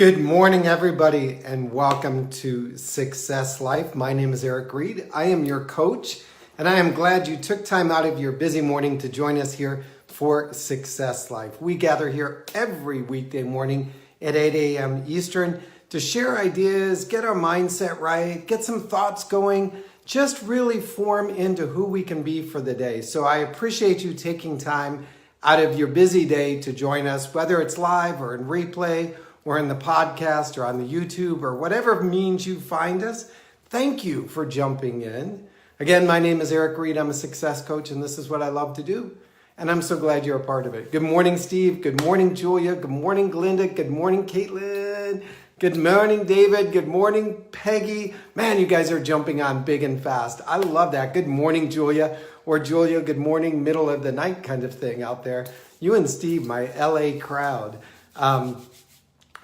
Good morning, everybody, and welcome to Success Life. My name is Eric Greid. I am your coach, and I am glad you took time out of your busy morning to join us here for Success Life. We gather here every weekday morning at 8 a.m. Eastern to share ideas, get our mindset right, get some thoughts going, just really form into who we can be for the day. So I appreciate you taking time out of your busy day to join us, whether it's live or in replay, or in the podcast or on the YouTube or whatever means you find us. Thank you for jumping in. Again, my name is Eric Greid. I'm a success coach, and this is what I love to do. And I'm so glad you're a part of it. Good morning, Steve. Good morning, Julia. Good morning, Glinda. Good morning, Caitlin. Good morning, David. Good morning, Peggy. Man, you guys are jumping on big and fast. I love that. Good morning, Julia. Or Julia, good morning, middle of the night kind of thing out there. You and Steve, my LA crowd.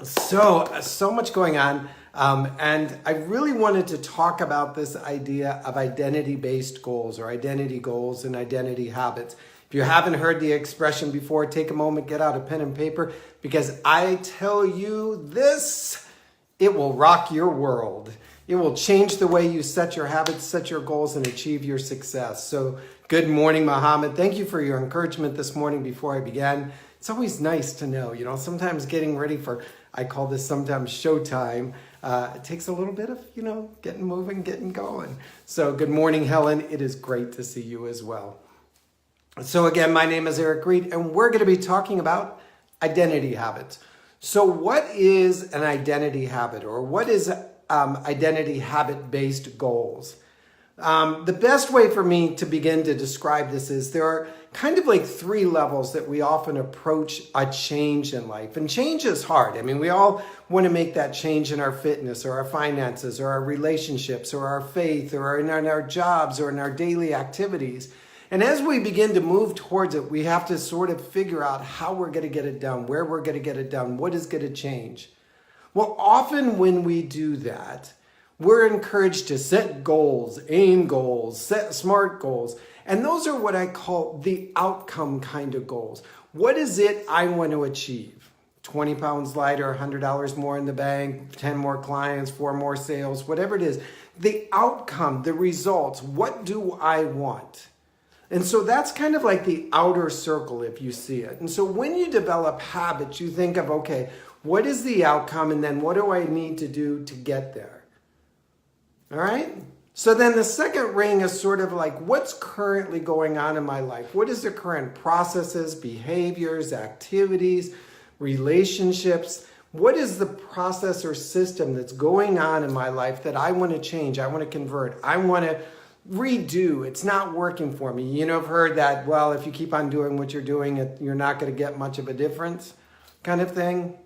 So much going on. And I really wanted to talk about this idea of identity-based goals or identity goals and identity habits. If you haven't heard the expression before, take a moment, get out a pen and paper, because I tell you this, it will rock your world. It will change the way you set your habits, set your goals, and achieve your success. So good morning, Mohammed. Thank you for your encouragement this morning before I began. It's always nice to know, sometimes getting ready for, I call this sometimes showtime. It takes a little bit of, getting moving, getting going. So good morning, Helen. It is great to see you as well. So again, my name is Eric Greid, and we're going to be talking about identity habits. So what is an identity habit, or what is identity habit-based goals? The best way for me to begin to describe this is there are kind of like three levels that we often approach a change in life. And change is hard. I mean, we all want to make that change in our fitness or our finances or our relationships or our faith or in our jobs or in our daily activities. And as we begin to move towards it, we have to sort of figure out how we're going to get it done, where we're going to get it done, what is going to change. Well, often when we do that, we're encouraged to set goals, aim goals, set smart goals. And those are what I call the outcome kind of goals. What is it I want to achieve? 20 pounds lighter, $100 more in the bank, 10 more clients, 4 more sales, whatever it is. The outcome, the results, what do I want? And so that's kind of like the outer circle if you see it. And so when you develop habits, you think of, okay, what is the outcome? And then what do I need to do to get there? All right. So then the second ring is sort of like what's currently going on in my life? What is the current processes, behaviors, activities, relationships? What is the process or system that's going on in my life that I want to change? I want to convert. I want to redo. It's not working for me. I've heard that, well, if you keep on doing what you're doing, you're not going to get much of a difference kind of thing.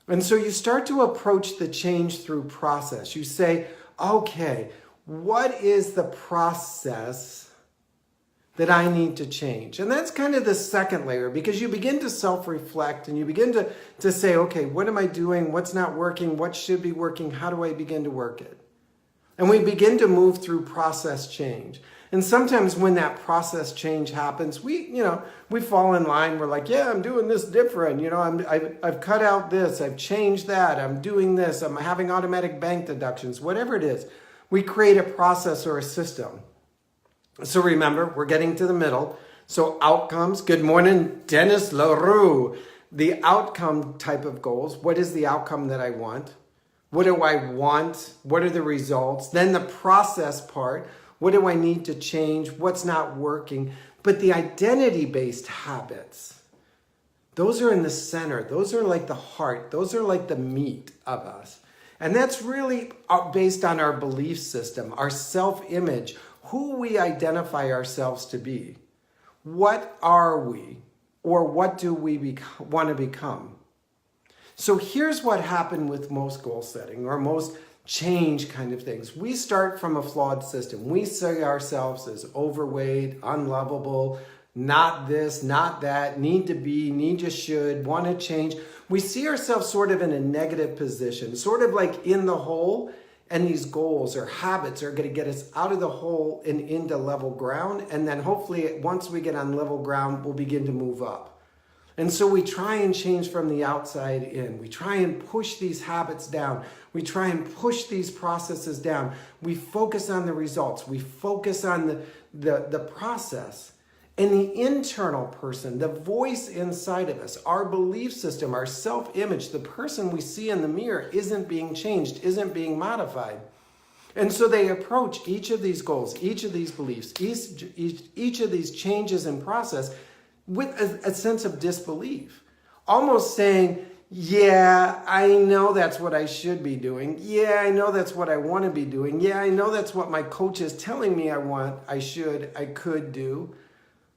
And so you start to approach the change through process. You say, okay, what is the process that I need to change? And that's kind of the second layer, because you begin to self-reflect and you begin to say, okay, what am I doing? What's not working? What should be working? How do I begin to work it? And we begin to move through process change. And sometimes when that process change happens, we fall in line. We're like, yeah, I'm doing this different. I've cut out this. I've changed that. I'm doing this. I'm having automatic bank deductions, whatever it is. We create a process or a system. So remember, we're getting to the middle. So outcomes. Good morning, Dennis LaRue. The outcome type of goals. What is the outcome that I want? What do I want? What are the results? Then the process part. What do I need to change? What's not working? But the identity-based habits, those are in the center. Those are like the heart. Those are like the meat of us. And that's really based on our belief system, our self-image, who we identify ourselves to be. What are we? Or what do we want to become? So here's what happened with most goal setting or most change kind of things. We start from a flawed system. We see ourselves as overweight, unlovable, not this, not that, need to be, need to should, want to change. We see ourselves sort of in a negative position, sort of like in the hole, and these goals or habits are going to get us out of the hole and into level ground. And then hopefully once we get on level ground, we'll begin to move up. And so we try and change from the outside in. We try and push these habits down. We try and push these processes down. We focus on the results. We focus on the process. And the internal person, the voice inside of us, our belief system, our self-image, the person we see in the mirror isn't being changed, isn't being modified. And so they approach each of these goals, each of these beliefs, each of these changes in process with a sense of disbelief. Almost saying, yeah, I know that's what I should be doing. Yeah, I know that's what I want to be doing. Yeah, I know that's what my coach is telling me I want, I should, I could do.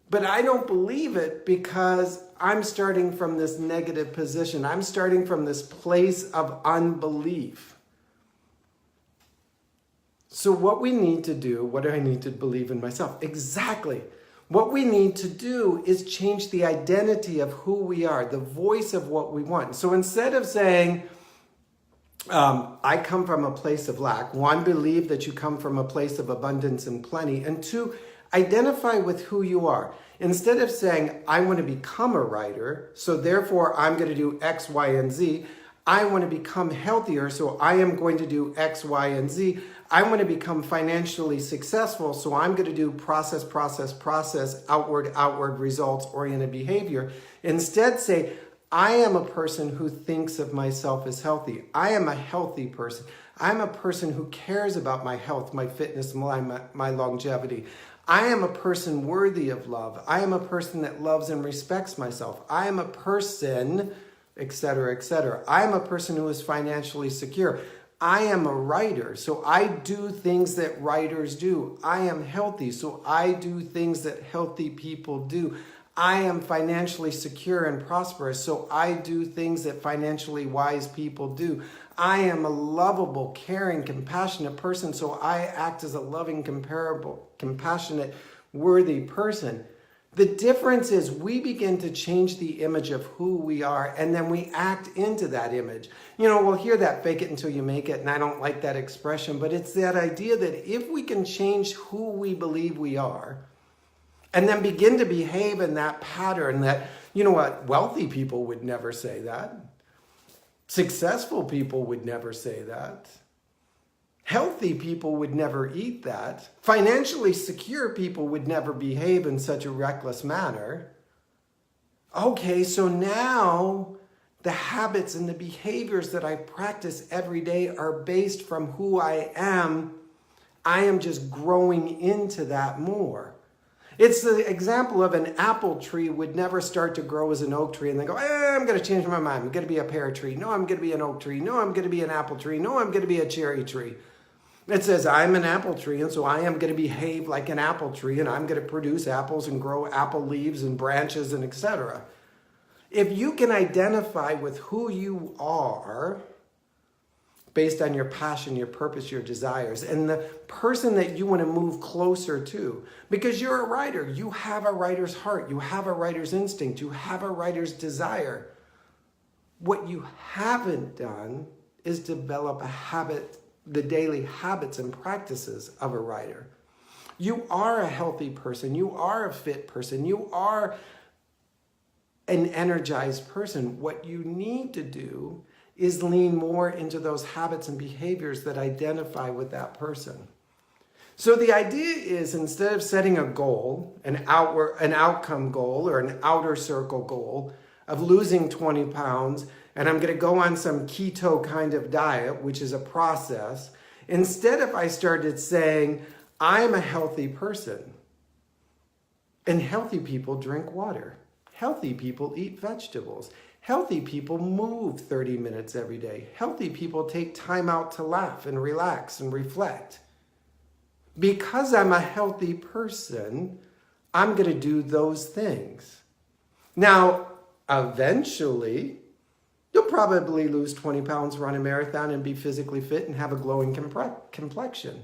But I don't believe it because I'm starting from this negative position. I'm starting from this place of unbelief. So what we need to do, what do I need to believe in myself? Exactly. What we need to do is change the identity of who we are, the voice of what we want. So instead of saying, I come from a place of lack, one, believe that you come from a place of abundance and plenty, and two, identify with who you are. Instead of saying, I want to become a writer, so therefore I'm going to do X, Y, and Z. I want to become healthier, so I am going to do X, Y, and Z. I want to become financially successful, so I'm going to do process, outward, results-oriented behavior. Instead, say, I am a person who thinks of myself as healthy. I am a healthy person. I'm a person who cares about my health, my fitness, my longevity. I am a person worthy of love. I am a person that loves and respects myself. I am a person, etc., etc. I am a person who is financially secure. I am a writer, so I do things that writers do. I am healthy, so I do things that healthy people do. I am financially secure and prosperous, so I do things that financially wise people do. I am a lovable, caring, compassionate person, so I act as a loving, compassionate, worthy person. The difference is we begin to change the image of who we are, and then we act into that image. You know, we'll hear that fake it until you make it, and I don't like that expression, but it's that idea that if we can change who we believe we are, and then begin to behave in that pattern that, you know what, wealthy people would never say that. Successful people would never say that. Healthy people would never eat that. Financially secure people would never behave in such a reckless manner. Okay, so now the habits and the behaviors that I practice every day are based from who I am. I am just growing into that more. It's the example of an apple tree would never start to grow as an oak tree and then go, I'm going to change my mind. I'm going to be a pear tree. No, I'm going to be an oak tree. No, I'm going to be an apple tree. No, I'm going to be a cherry tree. It says, I'm an apple tree, and so I am going to behave like an apple tree, and I'm going to produce apples and grow apple leaves and branches and etc. If you can identify with who you are based on your passion, your purpose, your desires, and the person that you want to move closer to, because you're a writer, you have a writer's heart, you have a writer's instinct, you have a writer's desire. What you haven't done is develop a habit, the daily habits and practices of a writer. You are a healthy person. You are a fit person. You are an energized person. What you need to do is lean more into those habits and behaviors that identify with that person. So the idea is, instead of setting a goal, an outcome goal or an outer circle goal of losing 20 pounds, and I'm going to go on some keto kind of diet, which is a process, instead if I started saying, I'm a healthy person, and healthy people drink water, healthy people eat vegetables, healthy people move 30 minutes every day, healthy people take time out to laugh and relax and reflect. Because I'm a healthy person, I'm going to do those things. Now, eventually, you'll probably lose 20 pounds, run a marathon, and be physically fit and have a glowing complexion.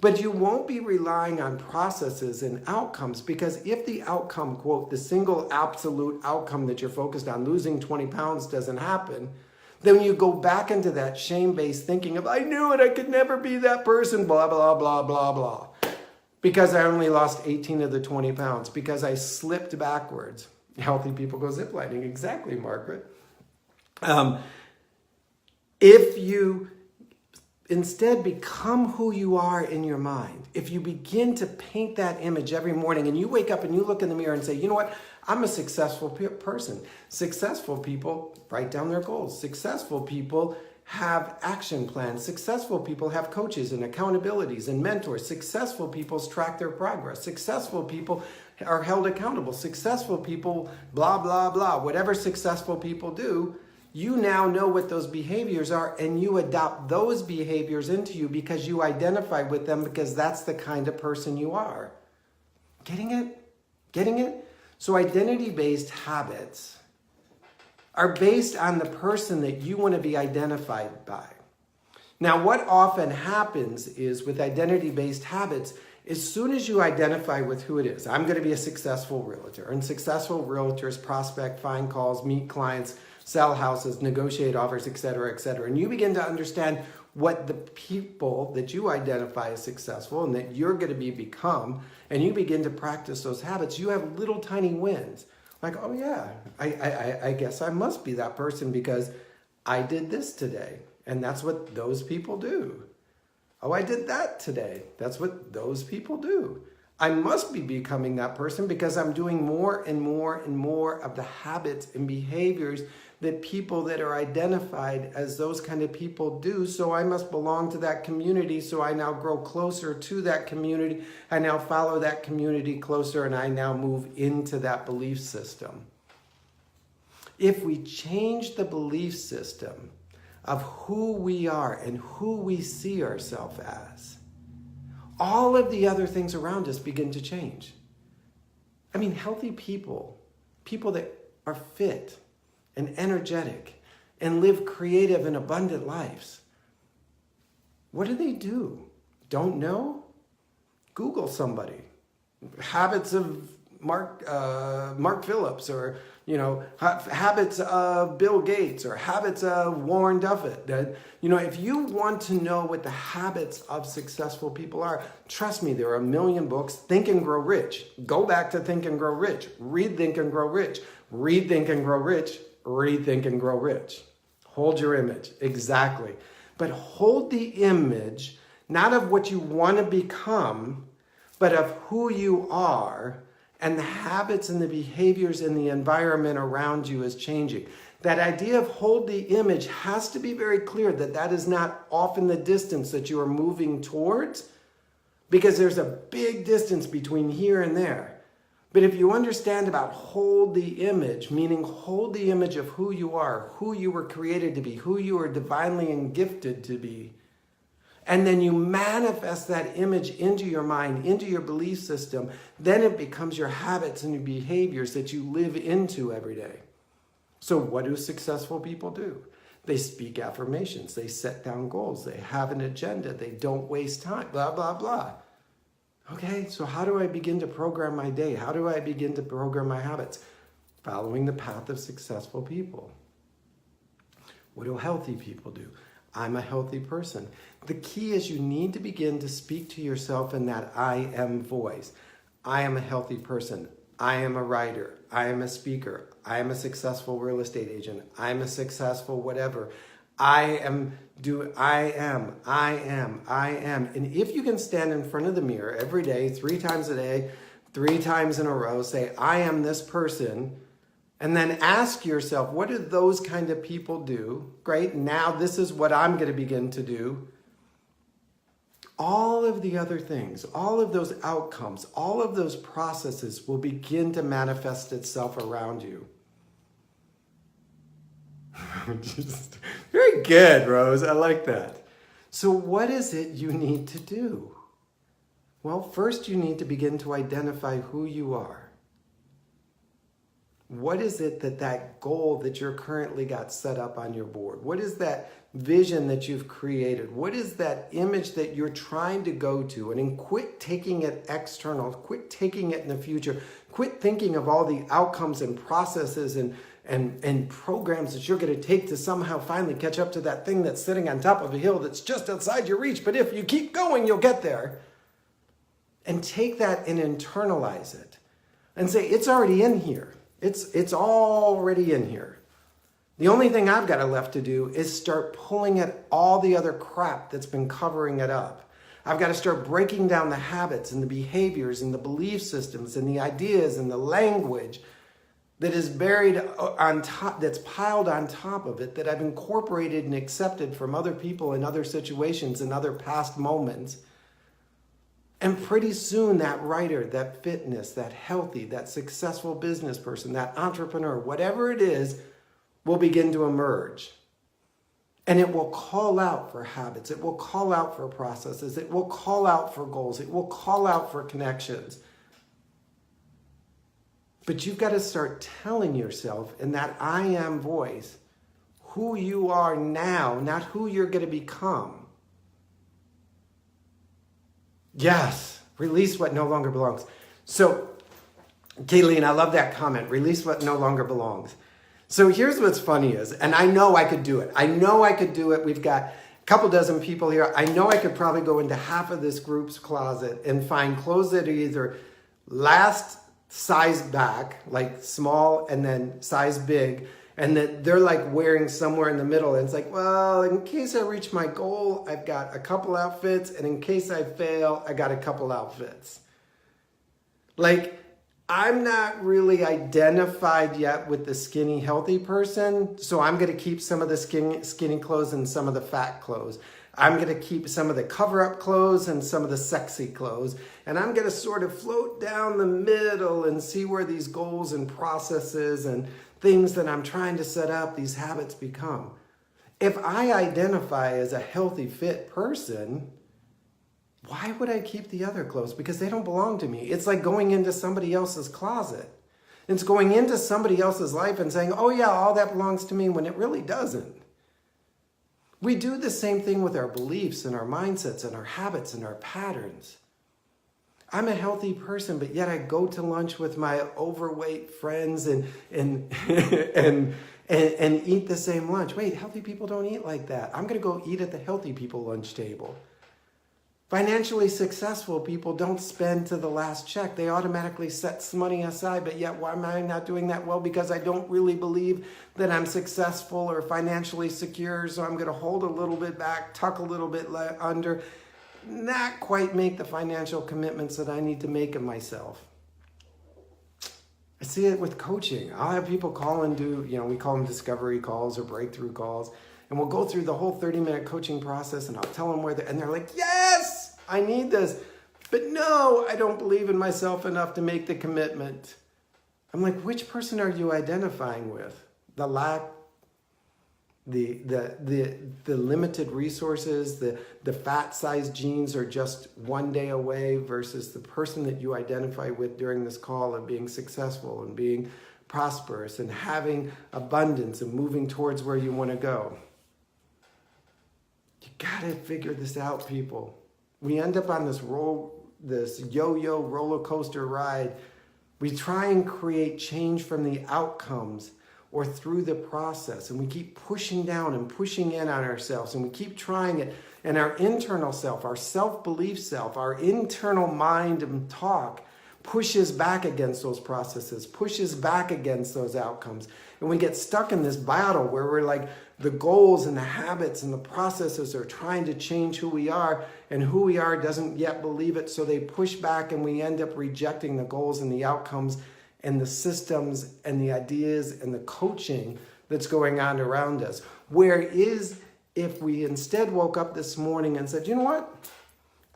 But you won't be relying on processes and outcomes, because if the outcome, quote, the single absolute outcome that you're focused on, losing 20 pounds, doesn't happen, then you go back into that shame-based thinking of, I knew it, I could never be that person, blah, blah, blah, blah, blah. Because I only lost 18 of the 20 pounds, because I slipped backwards. Healthy people go ziplining. Exactly, Margaret. If you instead become who you are in your mind, if you begin to paint that image every morning and you wake up and you look in the mirror and say, you know what, I'm a successful person. Successful people write down their goals. Successful people have action plans. Successful people have coaches and accountabilities and mentors. Successful people track their progress. Successful people are held accountable. Successful people, blah, blah, blah. Whatever successful people do, you now know what those behaviors are, and you adopt those behaviors into you because you identify with them, because that's the kind of person you are. Getting it? Getting it? So identity-based habits are based on the person that you want to be identified by. Now, what often happens is with identity-based habits, as soon as you identify with who it is, I'm going to be a successful realtor, and successful realtors prospect, find calls, meet clients, sell houses, negotiate offers, etc., etc. And you begin to understand what the people that you identify as successful and that you're going to become, and you begin to practice those habits, you have little tiny wins. Like, oh yeah, I guess I must be that person because I did this today. And that's what those people do. Oh, I did that today. That's what those people do. I must be becoming that person because I'm doing more and more and more of the habits and behaviors that people that are identified as those kind of people do. So I must belong to that community. So I now grow closer to that community. I now follow that community closer, and I now move into that belief system. If we change the belief system of who we are and who we see ourselves as, all of the other things around us begin to change. I mean, healthy people, people that are fit and energetic and live creative and abundant lives, what do? Don't know? Google somebody. Habits of Mark Phillips, or habits of Bill Gates, or habits of Warren Buffett. If you want to know what the habits of successful people are, trust me, there are a million books. Think and Grow Rich. Go back to Think and Grow Rich. Read Think and Grow Rich. Read Think and Grow Rich. Read Think and Grow Rich. Hold your image. Exactly. But hold the image, not of what you want to become, but of who you are. And the habits and the behaviors in the environment around you is changing. That idea of hold the image has to be very clear that that is not off in the distance that you are moving towards, because there's a big distance between here and there. But if you understand about hold the image, meaning hold the image of who you are, who you were created to be, who you are divinely and gifted to be, and then you manifest that image into your mind, into your belief system, then it becomes your habits and your behaviors that you live into every day. So what do successful people do? They speak affirmations. They set down goals. They have an agenda. They don't waste time, blah, blah, blah. Okay, so how do I begin to program my day? How do I begin to program my habits? Following the path of successful people. What do healthy people do? I'm a healthy person. The key is you need to begin to speak to yourself in that I am voice. I am a healthy person. I am a writer. I am a speaker. I am a successful real estate agent. I am a successful whatever. I am. And if you can stand in front of the mirror every day, 3 times a day, 3 times in a row, say, I am this person, and then ask yourself, what do those kind of people do? Great, now this is what I'm going to begin to do. All of the other things, all of those outcomes, all of those processes will begin to manifest itself around you. Very good, Rose. I like that. So what is it you need to do? Well, first you need to begin to identify who you are. What is it that goal that you're currently got set up on your board? What is that vision that you've created? What is that image that you're trying to go to? And then quit taking it external. Quit taking it in the future. Quit thinking of all the outcomes and processes and programs that you're going to take to somehow finally catch up to that thing that's sitting on top of a hill that's just outside your reach. But if you keep going, you'll get there. And take that and internalize it. And say, it's already in here. It's already in here. The only thing I've got left to do is start pulling at all the other crap that's been covering it up. I've got to start breaking down the habits and the behaviors and the belief systems and the ideas and the language that is buried on top, that's piled on top of it, that I've incorporated and accepted from other people in other situations and other past moments. And pretty soon that writer, that fitness, that healthy, that successful business person, that entrepreneur, whatever it is, will begin to emerge. And it will call out for habits. It will call out for processes. It will call out for goals. It will call out for connections. But you've got to start telling yourself in that I am voice who you are now, not who you're going to become. Yes, release what no longer belongs. So, Kayleen, I love that comment. Release what no longer belongs. So here's what's funny is, and I know I could do it. I know I could do it. We've got a couple dozen people here. I know I could probably go into half of this group's closet and find clothes that are either last size back, like small, and then size big, and that they're like wearing somewhere in the middle. And it's like, well, in case I reach my goal, I've got a couple outfits, and in case I fail, I got a couple outfits. Like, I'm not really identified yet with the skinny, healthy person, so I'm going to keep some of the skinny clothes and some of the fat clothes. I'm going to keep some of the cover-up clothes and some of the sexy clothes, and I'm going to sort of float down the middle and see where these goals and processes and things that I'm trying to set up, these habits become. If I identify as a healthy, fit person, why would I keep the other clothes? Because they don't belong to me. It's like going into somebody else's closet. It's going into somebody else's life and saying, oh yeah, all that belongs to me, when it really doesn't. We do the same thing with our beliefs and our mindsets and our habits and our patterns. I'm a healthy person, but yet I go to lunch with my overweight friends and eat the same lunch. Wait, healthy people don't eat like that. I'm going to go eat at the healthy people lunch table. Financially successful people don't spend to the last check. They automatically set some money aside, but yet why am I not doing that? Well, because I don't really believe that I'm successful or financially secure, so I'm going to hold a little bit back, tuck a little bit under, not quite make the financial commitments that I need to make of myself. I see it with coaching. I'll have people call and do, we call them discovery calls or breakthrough calls. And we'll go through the whole 30-minute coaching process, and I'll tell them and they're like, yes, I need this. But no, I don't believe in myself enough to make the commitment. I'm like, which person are you identifying with? The lack, the limited resources, the fat-sized genes are just one day away versus the person that you identify with during this call of being successful and being prosperous and having abundance and moving towards where you want to go. You gotta figure this out, people. We end up on this yo-yo roller coaster ride. We try and create change from the outcomes or through the process, and we keep pushing down and pushing in on ourselves, and we keep trying it. And our internal self, our self-belief self, our internal mind and talk pushes back against those processes, pushes back against those outcomes. And we get stuck in this battle where we're like, the goals and the habits and the processes are trying to change who we are, and who we are doesn't yet believe it. So they push back, and we end up rejecting the goals and the outcomes and the systems and the ideas and the coaching that's going on around us. Whereas if we instead woke up this morning and said, you know what?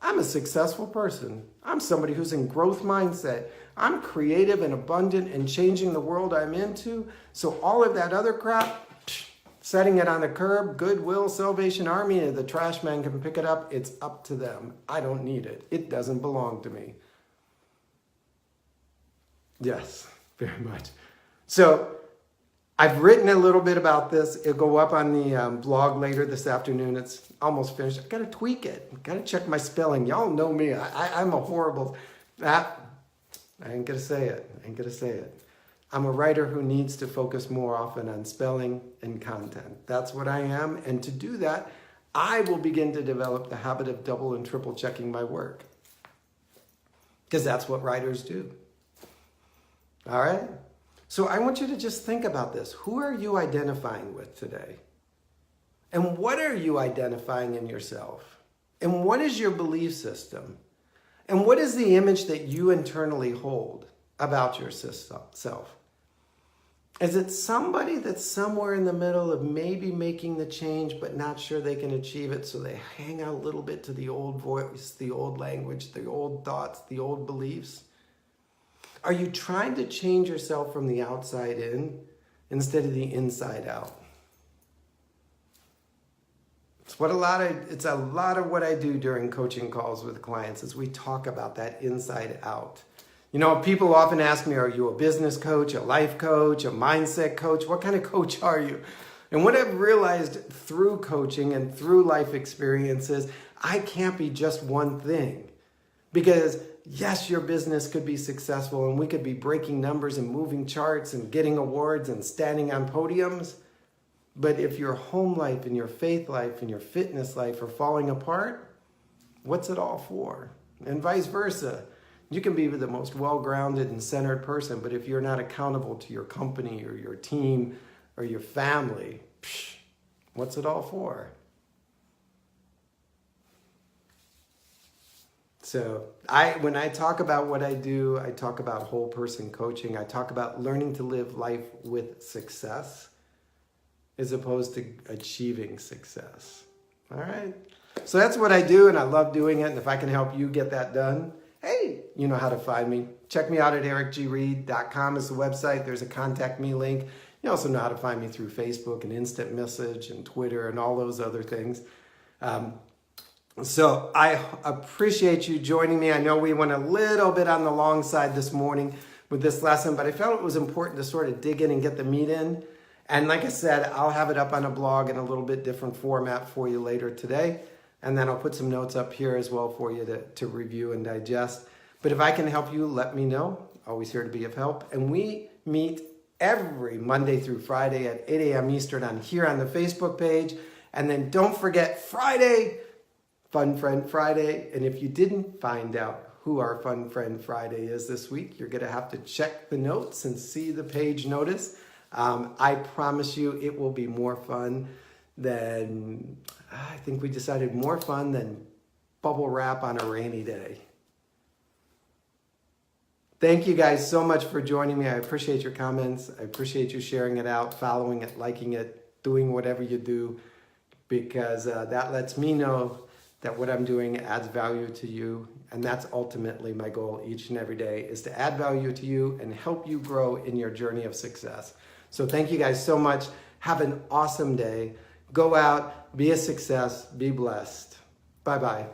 I'm a successful person. I'm somebody who's in growth mindset. I'm creative and abundant and changing the world I'm into. So all of that other crap, setting it on the curb, Goodwill, Salvation Army, the trash man can pick it up. It's up to them. I don't need it. It doesn't belong to me. Yes, very much. So I've written a little bit about this. It'll go up on the blog later this afternoon. It's almost finished. I've got to tweak it. I've got to check my spelling. Y'all know me. I'm a horrible... I ain't going to say it. I'm a writer who needs to focus more often on spelling and content. That's what I am. And to do that, I will begin to develop the habit of double and triple checking my work. Because that's what writers do. All right? So I want you to just think about this. Who are you identifying with today? And what are you identifying in yourself? And what is your belief system? And what is the image that you internally hold about yourself? Is it somebody that's somewhere in the middle of maybe making the change but not sure they can achieve it, so they hang out a little bit to the old voice, the old language, the old thoughts, the old beliefs? Are you trying to change yourself from the outside in instead of the inside out? It's a lot of what I do during coaching calls with clients is we talk about that inside out. You know, people often ask me, are you a business coach, a life coach, a mindset coach? What kind of coach are you? And what I've realized through coaching and through life experiences, I can't be just one thing. Because yes, your business could be successful and we could be breaking numbers and moving charts and getting awards and standing on podiums. But if your home life and your faith life and your fitness life are falling apart, what's it all for? And vice versa. You can be the most well-grounded and centered person, but if you're not accountable to your company or your team or your family, what's it all for? So when I talk about what I do, I talk about whole person coaching. I talk about learning to live life with success as opposed to achieving success. All right? So that's what I do, and I love doing it. And if I can help you get that done, hey, you know how to find me. Check me out at ericgreid.com is the website. There's a contact me link. You also know how to find me through Facebook and instant message and Twitter and all those other things. So I appreciate you joining me. I know we went a little bit on the long side this morning with this lesson, but I felt it was important to sort of dig in and get the meat in. And like I said, I'll have it up on a blog in a little bit different format for you later today. And then I'll put some notes up here as well for you to review and digest. But if I can help you, let me know. Always here to be of help. And we meet every Monday through Friday at 8 a.m. Eastern here on the Facebook page. And then don't forget Friday, Fun Friend Friday. And if you didn't find out who our Fun Friend Friday is this week, you're going to have to check the notes and see the page notice. I promise you it will be more fun than, I think we decided more fun than bubble wrap on a rainy day. Thank you guys so much for joining me. I appreciate your comments. I appreciate you sharing it out, following it, liking it, doing whatever you do, because that lets me know that what I'm doing adds value to you. And that's ultimately my goal each and every day, is to add value to you and help you grow in your journey of success. So thank you guys so much. Have an awesome day. Go out, be a success, be blessed. Bye-bye.